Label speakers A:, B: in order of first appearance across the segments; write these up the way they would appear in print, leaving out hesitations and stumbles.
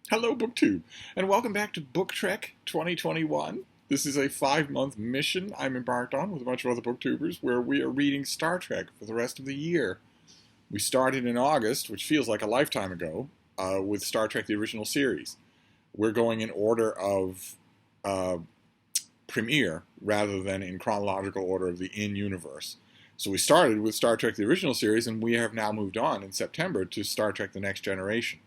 A: Hello, BookTube, and welcome back to BookTrek 2021. This is a 5-month mission I'm embarked on with a bunch of other booktubers where we are reading Star Trek for the rest of the year. We started in August, which feels like a lifetime ago, with Star Trek the Original Series. We're going in order of premiere rather than in chronological order of the in-universe. So we started with Star Trek the Original Series, and we have now moved on in September to Star Trek the Next Generation.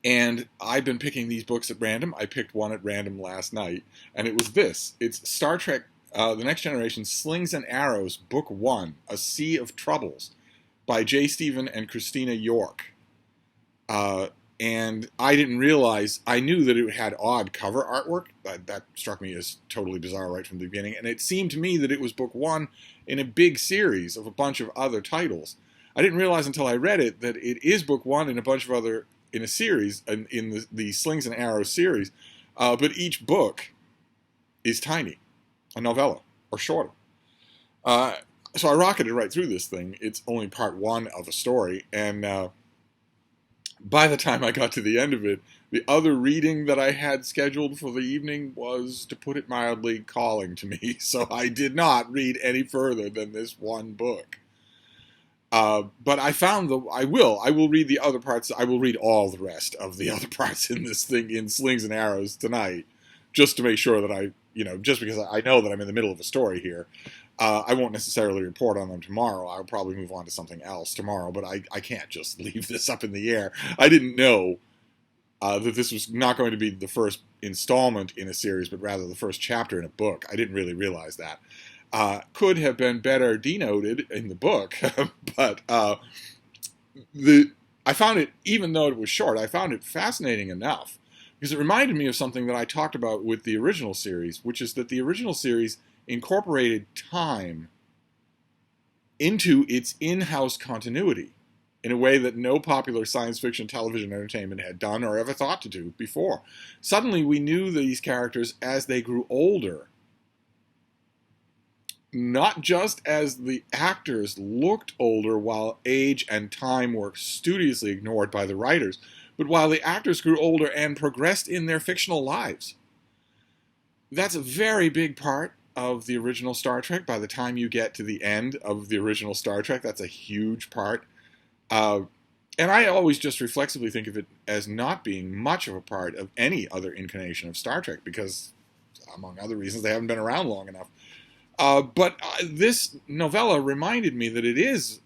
A: And I've been picking these books at random. I picked one at random last night, and it was this. It's Star Trek, The Next Generation, Slings and Arrows, Book 1, A Sea of Troubles, by J. Stephen and Christina York. And I didn't realize, I knew that it had odd cover artwork. That struck me as totally bizarre right from the beginning. And it seemed to me that it was Book 1 in a big series of a bunch of other titles. I didn't realize until I read it that it is Book 1 in a bunch of other in a series, in the Slings and Arrows series, but each book is tiny, a novella, or shorter. So I rocketed right through this thing. It's only part 1 of a story, and by the time I got to the end of it, the other reading that I had scheduled for the evening was, to put it mildly, calling to me, so I did not read any further than this one book. But I found I will read the other parts. I will read all the rest of the other parts in this thing in Slings and Arrows tonight, just to make sure that just because I know that I'm in the middle of a story here. I won't necessarily report on them tomorrow. I'll probably move on to something else tomorrow, but I can't just leave this up in the air. I didn't know that this was not going to be the first installment in a series, but rather the first chapter in a book. I didn't really realize that. Could have been better denoted in the book, but I found it, even though it was short, I found it fascinating enough because it reminded me of something that I talked about with the original series, which is that the original series incorporated time into its in-house continuity in a way that no popular science fiction television entertainment had done or ever thought to do before. Suddenly, we knew these characters as they grew older. Not just as the actors looked older while age and time were studiously ignored by the writers, but while the actors grew older and progressed in their fictional lives. That's a very big part of the original Star Trek. By the time you get to the end of the original Star Trek, that's a huge part. And I always just reflexively think of it as not being much of a part of any other incarnation of Star Trek because, among other reasons, they haven't been around long enough. But this novella reminded me that it is,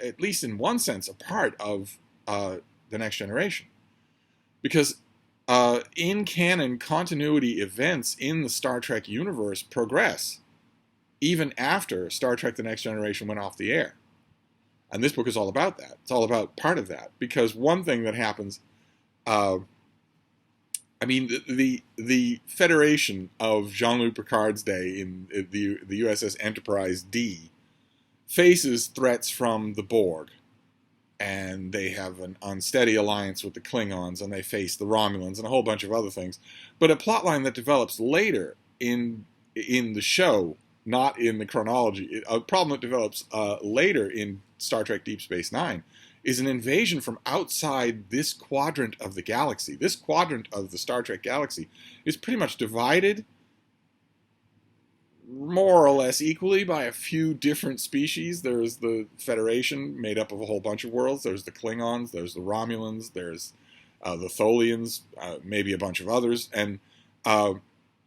A: at least in one sense, a part of The Next Generation. Because in canon, continuity events in the Star Trek universe progress even after Star Trek The Next Generation went off the air. And this book is all about that. It's all about part of that. Because one thing that happens... the Federation of Jean-Luc Picard's day in the USS Enterprise D faces threats from the Borg, and they have an unsteady alliance with the Klingons, and they face the Romulans and a whole bunch of other things. But a plotline that develops later in the show, not in the chronology, a problem that develops later in Star Trek Deep Space Nine, is an invasion from outside this quadrant of the galaxy. This quadrant of the Star Trek galaxy is pretty much divided more or less equally by a few different species. There's the Federation, made up of a whole bunch of worlds. There's the Klingons, there's the Romulans, there's the Tholians, maybe a bunch of others. And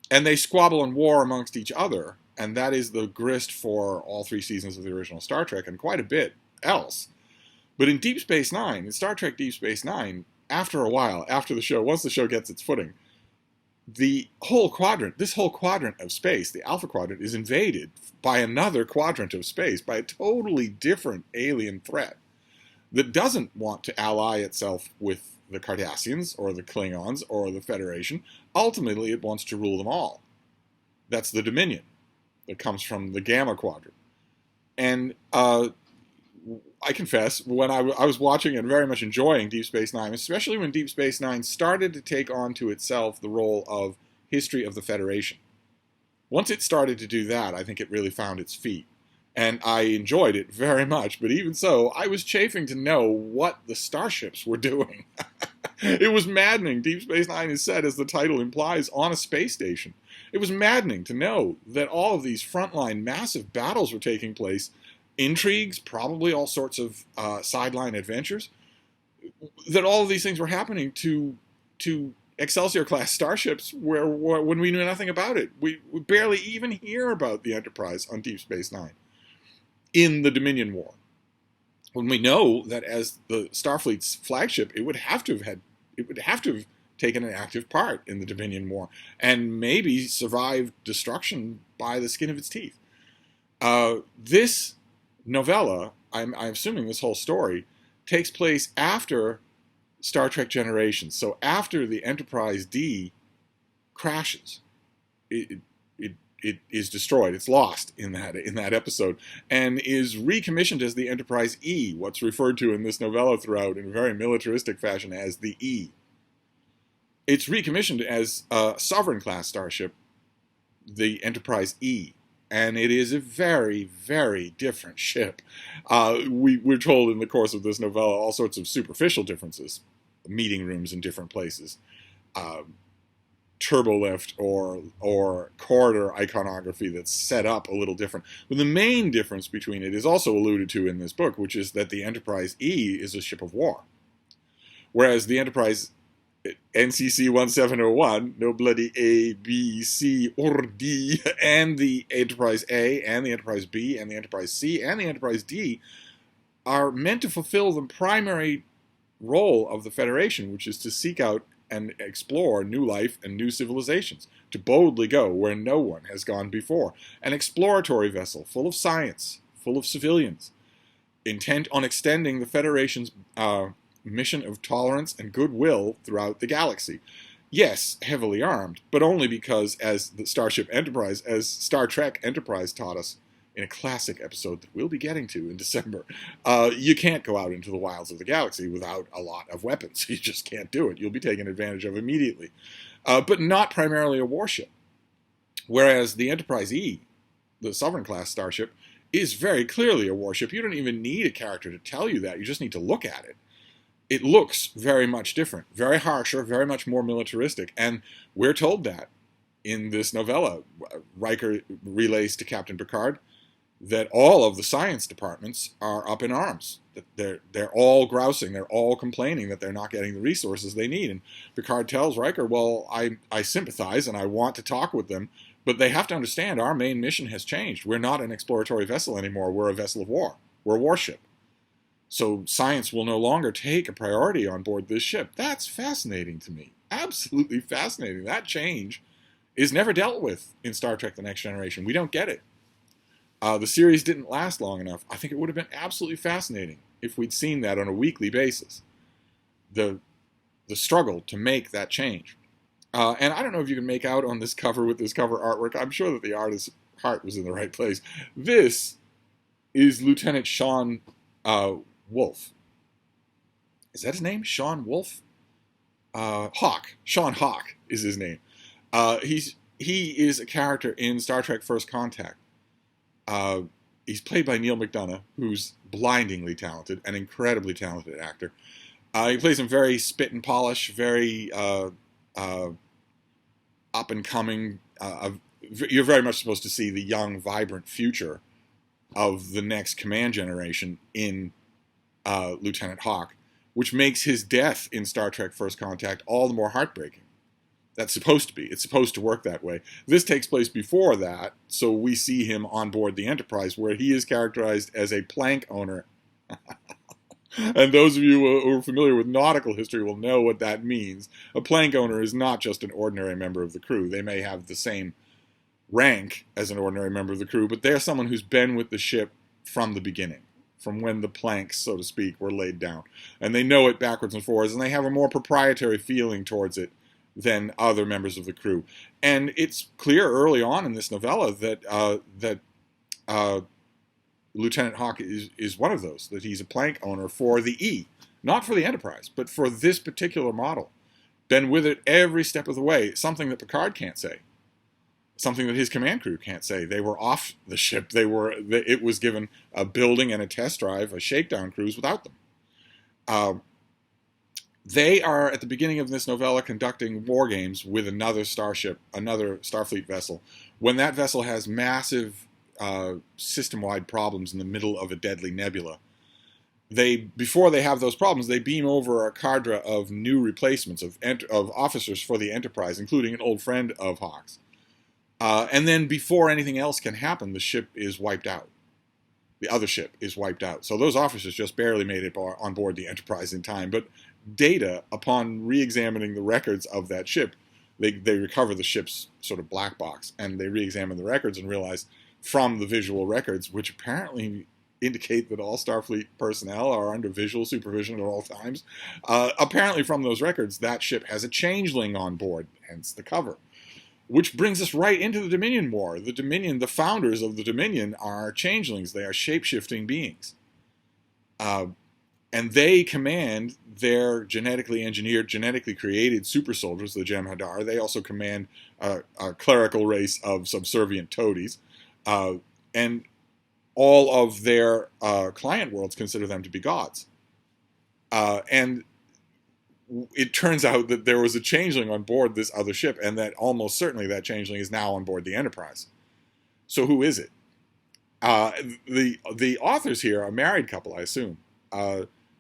A: they squabble and war amongst each other. And that is the grist for all 3 seasons of the original Star Trek and quite a bit else. But in Deep Space Nine, in Star Trek Deep Space Nine, after a while, after the show, once the show gets its footing, this whole quadrant of space, the Alpha Quadrant, is invaded by another quadrant of space, by a totally different alien threat that doesn't want to ally itself with the Cardassians or the Klingons or the Federation. Ultimately, it wants to rule them all. That's the Dominion that comes from the Gamma Quadrant. And I confess, when I was watching and very much enjoying Deep Space Nine, especially when Deep Space Nine started to take on to itself the role of history of the Federation. Once it started to do that, I think it really found its feet. And I enjoyed it very much, but even so, I was chafing to know what the starships were doing. It was maddening. Deep Space Nine is set, as the title implies, on a space station. It was maddening to know that all of these frontline massive battles were taking place, intrigues, probably all sorts of sideline adventures, that all of these things were happening to Excelsior-class starships when we knew nothing about it. We barely even hear about the Enterprise on Deep Space Nine in the Dominion War. When we know that as the Starfleet's flagship, it would have to have taken an active part in the Dominion War and maybe survived destruction by the skin of its teeth. This novella, I'm assuming this whole story, takes place after Star Trek Generations. So after the Enterprise D crashes, it is destroyed. It's lost in that episode, and is recommissioned as the Enterprise E, what's referred to in this novella throughout in a very militaristic fashion as the E. It's recommissioned as a Sovereign-class starship, the Enterprise E, and it is a very, very different ship. We're told in the course of this novella all sorts of superficial differences, meeting rooms in different places, turbolift or corridor iconography that's set up a little different. But the main difference between it is also alluded to in this book, which is that the Enterprise E is a ship of war, whereas the Enterprise NCC 1701, no bloody A, B, C, or D, and the Enterprise A, and the Enterprise B, and the Enterprise C, and the Enterprise D are meant to fulfill the primary role of the Federation, which is to seek out and explore new life and new civilizations, to boldly go where no one has gone before. An exploratory vessel full of science, full of civilians, intent on extending the Federation's mission of tolerance and goodwill throughout the galaxy. Yes, heavily armed, but only because, as the Starship Enterprise, as Star Trek Enterprise taught us in a classic episode that we'll be getting to in December, you can't go out into the wilds of the galaxy without a lot of weapons. You just can't do it. You'll be taken advantage of immediately. But not primarily a warship. Whereas the Enterprise E, the Sovereign-class starship, is very clearly a warship. You don't even need a character to tell you that. You just need to look at it. It looks very much different, very harsher, very much more militaristic. And we're told that in this novella. Riker relays to Captain Picard that all of the science departments are up in arms. That they're all grousing, they're all complaining that they're not getting the resources they need. And Picard tells Riker, well, I sympathize and I want to talk with them, but they have to understand our main mission has changed. We're not an exploratory vessel anymore. We're a vessel of war. We're a warship. So science will no longer take a priority on board this ship. That's fascinating to me. Absolutely fascinating. That change is never dealt with in Star Trek The Next Generation. We don't get it. The series didn't last long enough. I think it would have been absolutely fascinating if we'd seen that on a weekly basis. The struggle to make that change. And I don't know if you can make out on this cover with this cover artwork. I'm sure that the artist's heart was in the right place. This is Lieutenant Sean Wolf. Is that his name? Sean Wolf? Hawk. Sean Hawk is his name. He is a character in Star Trek First Contact. He's played by Neil McDonough, who's blindingly talented, an incredibly talented actor. He plays him very spit and polish, very up and coming. You're very much supposed to see the young, vibrant future of the next command generation in Lieutenant Hawk, which makes his death in Star Trek First Contact all the more heartbreaking. That's supposed to be. It's supposed to work that way. This takes place before that, so we see him on board the Enterprise, where he is characterized as a plank owner. And those of you who are familiar with nautical history will know what that means. A plank owner is not just an ordinary member of the crew. They may have the same rank as an ordinary member of the crew, but they're someone who's been with the ship from the beginning, from when the planks, so to speak, were laid down. And they know it backwards and forwards, and they have a more proprietary feeling towards it than other members of the crew. And it's clear early on in this novella that Lieutenant Hawk is one of those, that he's a plank owner for the E, not for the Enterprise, but for this particular model. Been with it every step of the way, something that Picard can't say, something that his command crew can't say. They were off the ship. It was given a building and a test drive, a shakedown cruise without them. They are at the beginning of this novella conducting war games with another starship, another Starfleet vessel. When that vessel has massive system-wide problems in the middle of a deadly nebula, before they have those problems, they beam over a cadre of new replacements of officers for the Enterprise, including an old friend of Hawk's. And then before anything else can happen, the ship is wiped out. The other ship is wiped out. So those officers just barely made it on board the Enterprise in time. But Data, upon re-examining the records of that ship, they recover the ship's sort of black box, and they re-examine the records and realize from the visual records, which apparently indicate that all Starfleet personnel are under visual supervision at all times, apparently from those records, that ship has a changeling on board, hence the cover. Which brings us right into the Dominion War. The Dominion, the founders of the Dominion are changelings. They are shape-shifting beings. And they command their genetically engineered, genetically created super soldiers, the Jem'Hadar. They also command a clerical race of subservient toadies. And all of their client worlds consider them to be gods. And it turns out that there was a changeling on board this other ship, and that almost certainly that changeling is now on board the Enterprise. So who is it? The authors here are a married couple, I assume.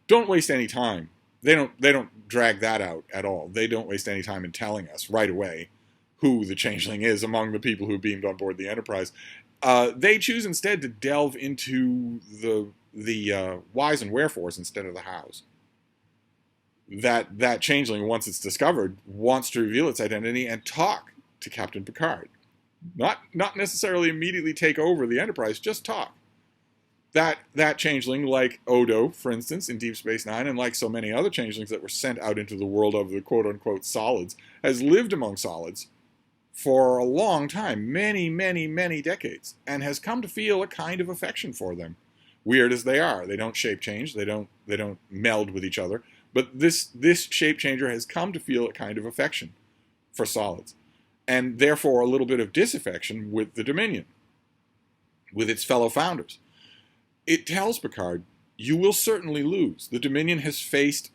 A: Don't waste any time. They don't drag that out at all. They don't waste any time in telling us right away who the changeling is among the people who beamed on board the Enterprise. They choose instead to delve into the whys and wherefores instead of the hows. That changeling, once it's discovered, wants to reveal its identity and talk to Captain Picard. Not necessarily immediately take over the Enterprise, just talk. That changeling, like Odo, for instance, in Deep Space Nine, and like so many other changelings that were sent out into the world of the quote-unquote solids, has lived among solids for a long time, many, many, many decades, and has come to feel a kind of affection for them. Weird as they are. They don't shape change, they don't meld with each other. But this shape changer has come to feel a kind of affection for solids, and therefore a little bit of disaffection with the Dominion, with its fellow founders. It tells Picard, you will certainly lose. The Dominion has faced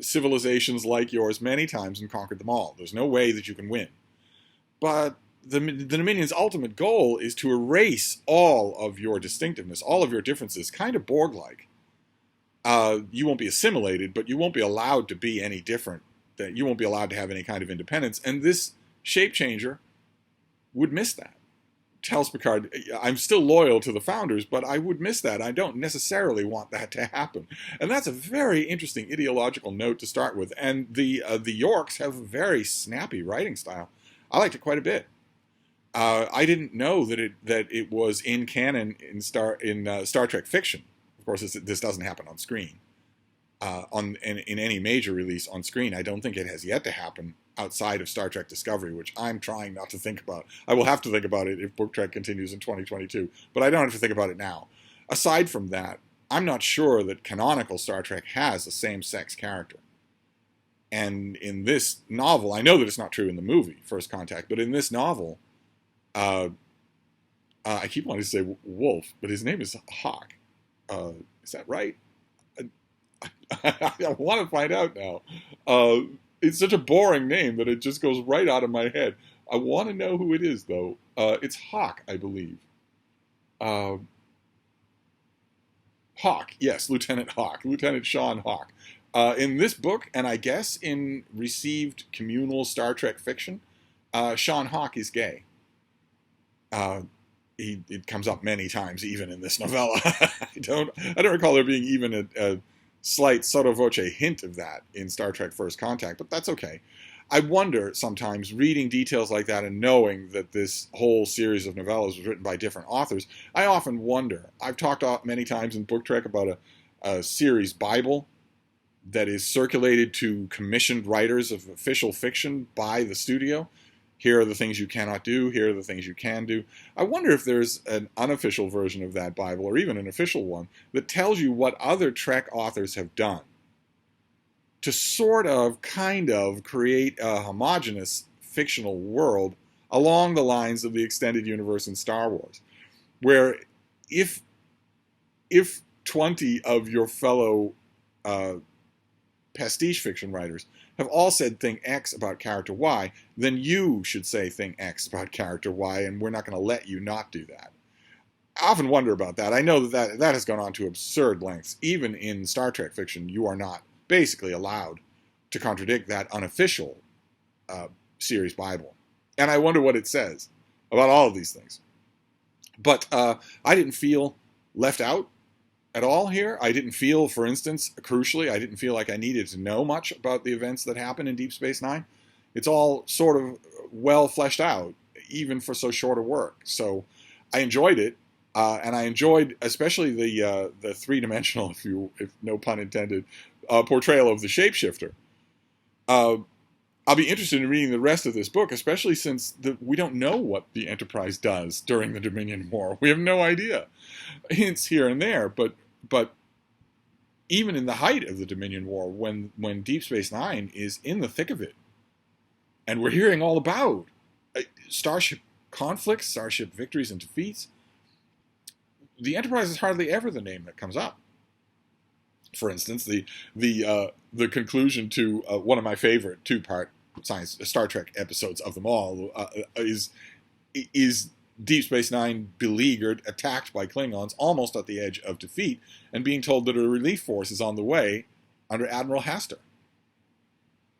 A: civilizations like yours many times and conquered them all. There's no way that you can win. But the Dominion's ultimate goal is to erase all of your distinctiveness, all of your differences, kind of Borg-like. You won't be assimilated, but you won't be allowed to be any different. That you won't be allowed to have any kind of independence. And this shape changer would miss that. Tells Picard, I'm still loyal to the founders, but I would miss that. I don't necessarily want that to happen. And that's a very interesting ideological note to start with. And the Yorks have a very snappy writing style. I liked it quite a bit. I didn't know that it was in canon in Star Trek fiction. Of course, this doesn't happen on screen. In any major release on screen, I don't think it has yet to happen outside of Star Trek Discovery, which I'm trying not to think about. I will have to think about it if BookTrek continues in 2022, but I don't have to think about it now. Aside from that, I'm not sure that canonical Star Trek has a same-sex character. And in this novel, I know that it's not true in the movie, First Contact, but in this novel, I keep wanting to say Wolf, but his name is Hawk. Is that right? I want to find out now. It's such a boring name that it just goes right out of my head. I want to know who it is, though. It's Hawk, I believe. Hawk, yes, Lieutenant Hawk, Lieutenant Sean Hawk. In this book, and I guess in received communal Star Trek fiction, Sean Hawk is gay. It comes up many times, even in this novella. I don't recall there being even a slight sotto voce hint of that in Star Trek First Contact, but that's okay. I wonder sometimes, reading details like that and knowing that this whole series of novellas was written by different authors, I often wonder. I've talked many times in BookTrek about a series Bible that is circulated to commissioned writers of official fiction by the studio. Here are the things you cannot do. Here are the things you can do. I wonder if there's an unofficial version of that Bible, or even an official one, that tells you what other Trek authors have done to sort of, kind of, create a homogeneous fictional world along the lines of the extended universe in Star Wars, where if 20 of your fellow pastiche fiction writers have all said thing X about character Y, then you should say thing X about character Y, and we're not going to let you not do that. I often wonder about that. I know that has gone on to absurd lengths. Even in Star Trek fiction, you are not basically allowed to contradict that unofficial series Bible. And I wonder what it says about all of these things. But I didn't feel left out at all here. I didn't feel, for instance, crucially, I didn't feel like I needed to know much about the events that happen in Deep Space Nine. It's all sort of well fleshed out, even for so short a work. So I enjoyed it. And I enjoyed especially the three-dimensional, if no pun intended, portrayal of the shapeshifter. I'll be interested in reading the rest of this book, especially since we don't know what the Enterprise does during the Dominion War. We have no idea. Hints here and there, but even in the height of the Dominion War, when Deep Space Nine is in the thick of it, and we're hearing all about starship conflicts, starship victories and defeats, the Enterprise is hardly ever the name that comes up. For instance, the conclusion to one of my favorite two-part Star Trek episodes of them all is Deep Space Nine beleaguered, attacked by Klingons, almost at the edge of defeat, and being told that a relief force is on the way under Admiral Haster,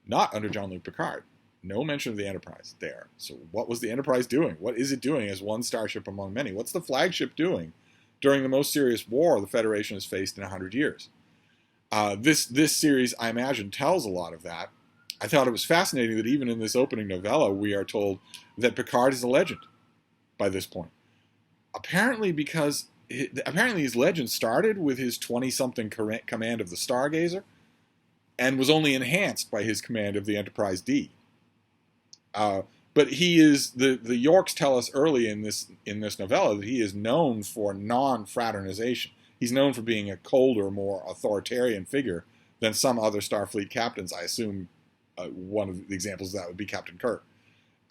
A: not under Jean-Luc Picard. No mention of the Enterprise there. So what was the Enterprise doing? What is it doing as one starship among many? What's the flagship doing during the most serious war the Federation has faced in 100 years? This series, I imagine, tells a lot of that. I thought it was fascinating that even in this opening novella, we are told that Picard is a legend by this point. Apparently his legend started with his 20-something command of the Stargazer and was only enhanced by his command of the Enterprise D. But he is, the Yorks tell us early in this novella that he is known for non-fraternization. He's known for being a colder, more authoritarian figure than some other Starfleet captains. I assume one of the examples of that would be Captain Kirk.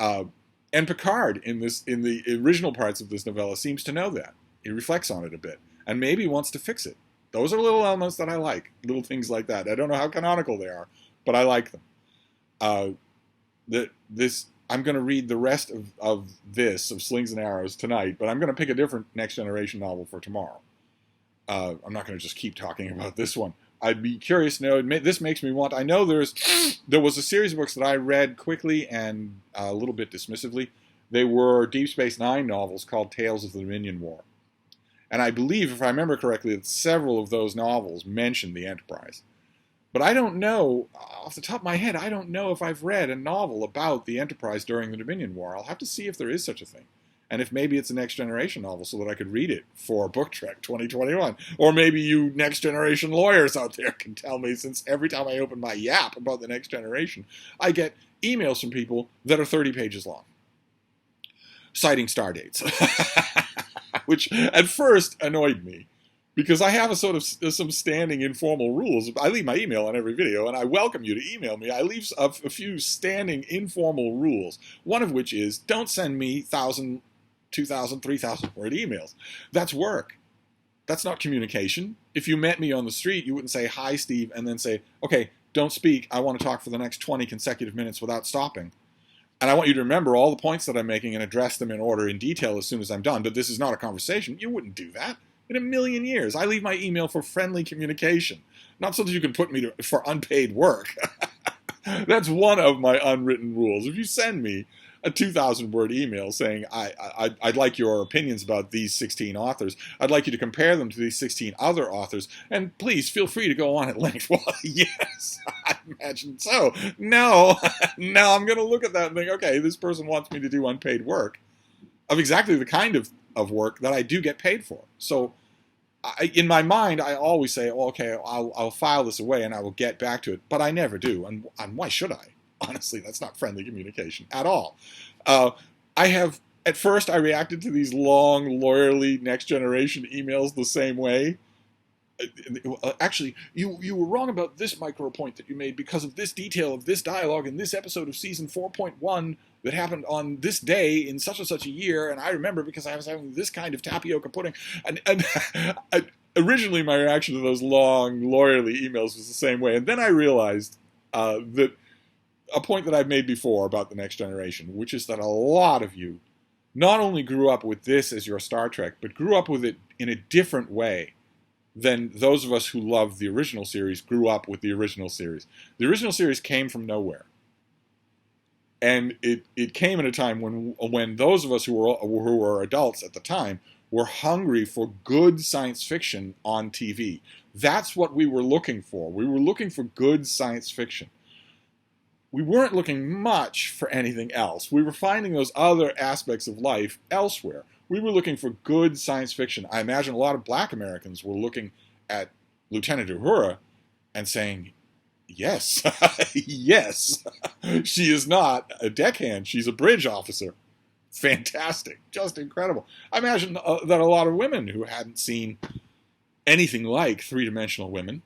A: And Picard, in the original parts of this novella, seems to know that. He reflects on it a bit, and maybe wants to fix it. Those are little elements that I like, little things like that. I don't know how canonical they are, but I like them. I'm going to read the rest of Slings and Arrows tonight, but I'm going to pick a different Next Generation novel for tomorrow. I'm not going to just keep talking about this one. I'd be curious to know. This makes me want. I know there was a series of books that I read quickly and a little bit dismissively. They were Deep Space Nine novels called Tales of the Dominion War, and I believe, if I remember correctly, that several of those novels mention the Enterprise. But I don't know, off the top of my head, I don't know if I've read a novel about the Enterprise during the Dominion War. I'll have to see if there is such a thing. And if maybe it's a Next Generation novel so that I could read it for BookTrek 2021. Or maybe you Next Generation lawyers out there can tell me, since every time I open my yap about the Next Generation, I get emails from people that are 30 pages long, citing star dates, which at first annoyed me. Because I have some standing informal rules. I leave my email on every video, and I welcome you to email me. I leave a few standing informal rules, one of which is don't send me 1,000, 2,000, 3,000 word emails. That's work. That's not communication. If you met me on the street, you wouldn't say, "Hi, Steve," and then say, "Okay, don't speak. I want to talk for the next 20 consecutive minutes without stopping. And I want you to remember all the points that I'm making and address them in order in detail as soon as I'm done. But this is not a conversation." You wouldn't do that. In a million years. I leave my email for friendly communication, not so that you can put me for unpaid work. That's one of my unwritten rules. If you send me a 2,000-word email saying, I'd like your opinions about these 16 authors, I'd like you to compare them to these 16 other authors, and please feel free to go on at length. Well, yes, I imagine so. No, I'm going to look at that and think, okay, this person wants me to do unpaid work of exactly the kind of work that I do get paid for. So in my mind, I always say, oh, okay, I'll file this away and I will get back to it. But I never do. And why should I? Honestly, that's not friendly communication at all. At first, I reacted to these long, lawyerly Next Generation emails the same way. Actually, you were wrong about this micro point that you made because of this detail of this dialogue in this episode of season 4.1 that happened on this day in such and such a year, and I remember because I was having this kind of tapioca pudding. And Originally, my reaction to those long, lawyerly emails was the same way. And then I realized that a point that I've made before about the next generation, which is that a lot of you not only grew up with this as your Star Trek, but grew up with it in a different way than those of us who loved the original series grew up with the original series. The original series came from nowhere. And it came at a time when those of us who were adults at the time were hungry for good science fiction on TV. That's what we were looking for. We were looking for good science fiction. We weren't looking much for anything else. We were finding those other aspects of life elsewhere. We were looking for good science fiction. I imagine a lot of black Americans were looking at Lieutenant Uhura and saying, yes, yes, she is not a deckhand. She's a bridge officer. Fantastic. Just incredible. I imagine that a lot of women who hadn't seen anything like three-dimensional women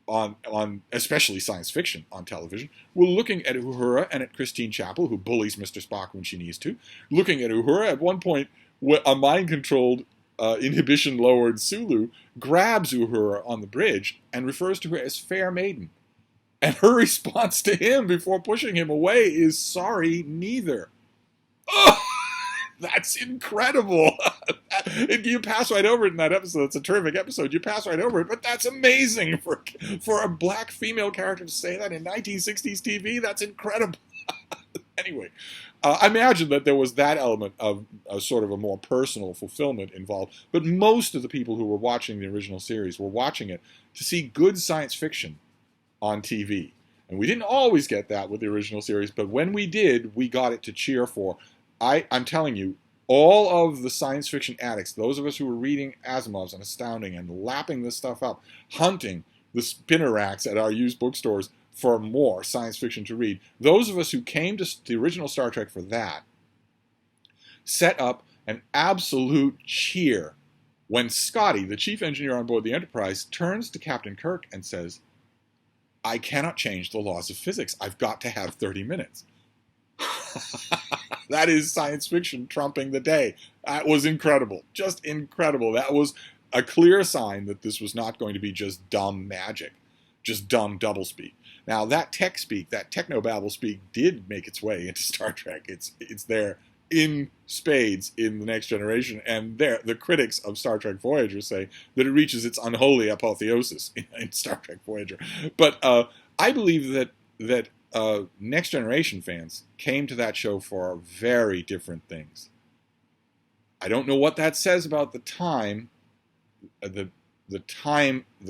A: on especially science fiction on television, were looking at Uhura and at Christine Chapel, who bullies Mr. Spock when she needs to, looking at Uhura. At one point, a mind-controlled, inhibition-lowered Sulu grabs Uhura on the bridge and refers to her as Fair Maiden. And her response to him before pushing him away is, sorry, neither. Oh, that's incredible. You pass right over it in that episode. It's a terrific episode. You pass right over it, but that's amazing for a black female character to say that in 1960s TV. That's incredible. Anyway, I imagine that there was that element of a sort of a more personal fulfillment involved, but most of the people who were watching the original series were watching it to see good science fiction on TV. And we didn't always get that with the original series, but when we did, we got it to cheer for. I'm telling you, all of the science fiction addicts, those of us who were reading Asimov's and Astounding and lapping this stuff up, hunting the spinner racks at our used bookstores for more science fiction to read, those of us who came to the original Star Trek for that, set up an absolute cheer when Scotty, the chief engineer on board the Enterprise, turns to Captain Kirk and says, I cannot change the laws of physics. I've got to have 30 minutes. That is science fiction trumping the day. That was incredible. Just incredible. That was a clear sign that this was not going to be just dumb magic, just dumb doublespeak. Now, that tech speak, that technobabble speak, did make its way into Star Trek. It's there in spades in The Next Generation, and the critics of Star Trek Voyager say that it reaches its unholy apotheosis in Star Trek Voyager. But I believe that Next Generation fans came to that show for very different things. I don't know what that says about the time, the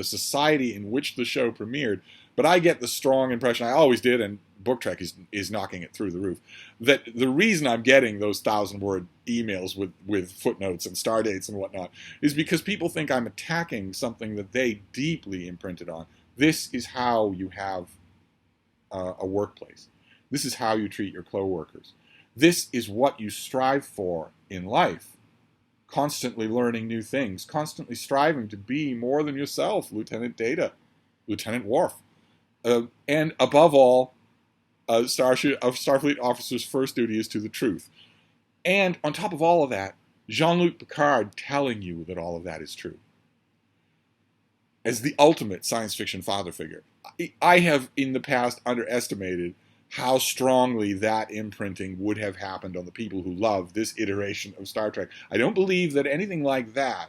A: society in which the show premiered, but I get the strong impression, I always did, and BookTrek is knocking it through the roof, that the reason I'm getting those 1,000-word emails with footnotes and star dates and whatnot is because people think I'm attacking something that they deeply imprinted on. This is how you have a workplace. This is how you treat your co-workers. This is what you strive for in life. Constantly learning new things, constantly striving to be more than yourself, Lieutenant Data, Lieutenant Worf. And above all, a Starfleet officer's first duty is to the truth. And on top of all of that, Jean-Luc Picard telling you that all of that is true. As the ultimate science fiction father figure. I have in the past underestimated how strongly that imprinting would have happened on the people who love this iteration of Star Trek. I don't believe that anything like that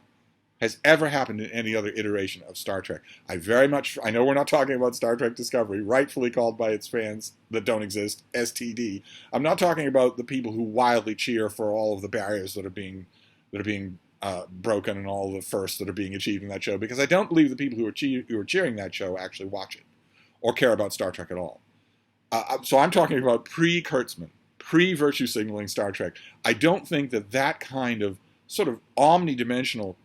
A: has ever happened in any other iteration of Star Trek. I know we're not talking about Star Trek Discovery, rightfully called by its fans that don't exist, STD. I'm not talking about the people who wildly cheer for all of the barriers that are being broken and all the firsts that are being achieved in that show, because I don't believe the people who are cheering that show actually watch it or care about Star Trek at all. So I'm talking about pre-Kurtzman, pre-virtue signaling Star Trek. I don't think that kind of sort of omnidimensional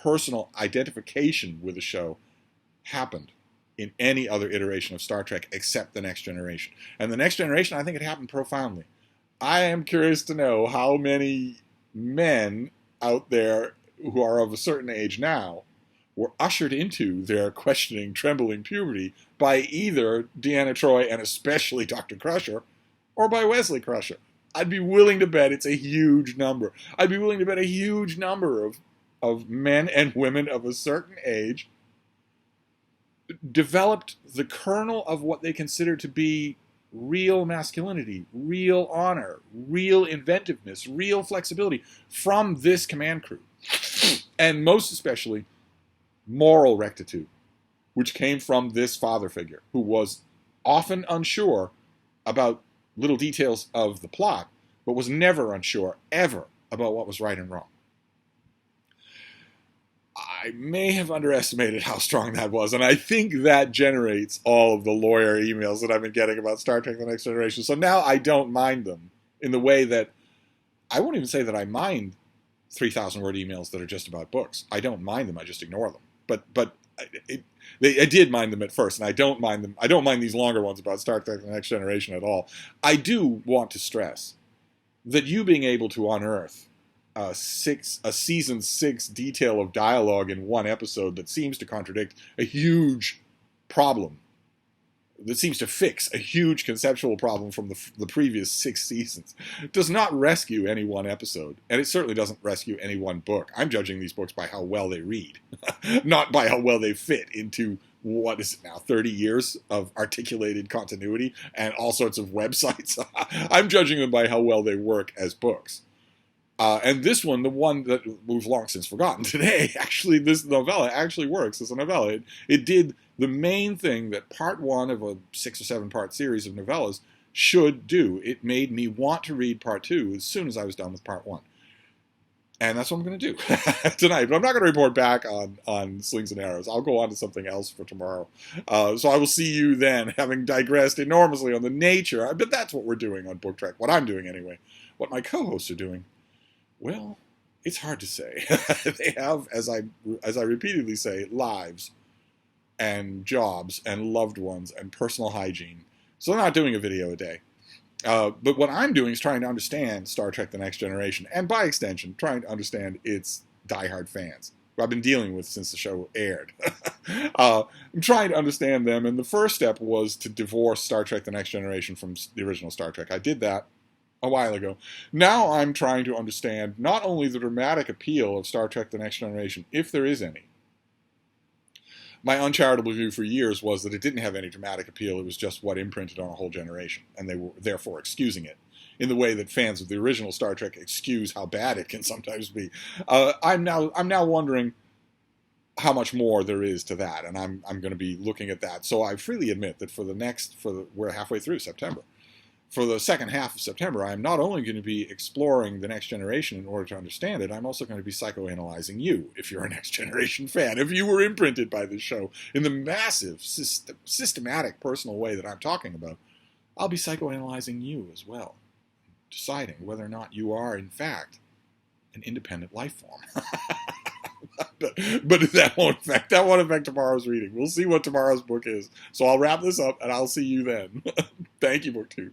A: personal identification with the show happened in any other iteration of Star Trek except The Next Generation. And The Next Generation, I think it happened profoundly. I am curious to know how many men out there who are of a certain age now were ushered into their questioning, trembling puberty by either Deanna Troi and especially Dr. Crusher, or by Wesley Crusher. I'd be willing to bet it's a huge number. I'd be willing to bet a huge number of men and women of a certain age developed the kernel of what they consider to be real masculinity, real honor, real inventiveness, real flexibility from this command crew. And most especially, moral rectitude, which came from this father figure, who was often unsure about little details of the plot, but was never unsure, ever, about what was right and wrong. I may have underestimated how strong that was, and I think that generates all of the lawyer emails that I've been getting about Star Trek The Next Generation. So now I don't mind them in the way that I won't even say that I mind 3,000-word emails that are just about books. I don't mind them. I just ignore them. But I did mind them at first, and I don't mind them. I don't mind these longer ones about Star Trek The Next Generation at all. I do want to stress that you being able to unearth a season 6 detail of dialogue in one episode that seems to contradict a huge problem, that seems to fix a huge conceptual problem from the previous 6 seasons, does not rescue any one episode, and it certainly doesn't rescue any one book. I'm judging these books by how well they read, not by how well they fit into, what is it now, 30 years of articulated continuity and all sorts of websites. I'm judging them by how well they work as books. And this one, the one that we've long since forgotten today, actually, this novella actually works as a novella. It did the main thing that part 1 of a 6 or 7 part series of novellas should do. It made me want to read part 2 as soon as I was done with part 1. And that's what I'm going to do tonight. But I'm not going to report back on Slings and Arrows. I'll go on to something else for tomorrow. So I will see you then, having digressed enormously on the nature. But that's what we're doing on BookTrek. What I'm doing anyway. What my co-hosts are doing. Well, it's hard to say. They have, as I repeatedly say, lives and jobs and loved ones and personal hygiene. So they're not doing a video a day. But what I'm doing is trying to understand Star Trek The Next Generation, and by extension, trying to understand its diehard fans, who I've been dealing with since the show aired. I'm trying to understand them, and the first step was to divorce Star Trek The Next Generation from the original Star Trek. I did that a while ago. Now I'm trying to understand not only the dramatic appeal of Star Trek The Next Generation, if there is any. My uncharitable view for years was that it didn't have any dramatic appeal. It was just what imprinted on a whole generation, and they were therefore excusing it in the way that fans of the original Star Trek excuse how bad it can sometimes be. I'm now wondering how much more there is to that, and I'm going to be looking at that. So I freely admit that we're halfway through September. For the second half of September, I'm not only going to be exploring The Next Generation in order to understand it, I'm also going to be psychoanalyzing you, if you're a Next Generation fan. If you were imprinted by this show in the massive, systematic, personal way that I'm talking about, I'll be psychoanalyzing you as well, deciding whether or not you are, in fact, an independent life form. But that won't affect tomorrow's reading. We'll see what tomorrow's book is. So I'll wrap this up, and I'll see you then. Thank you, BookTube.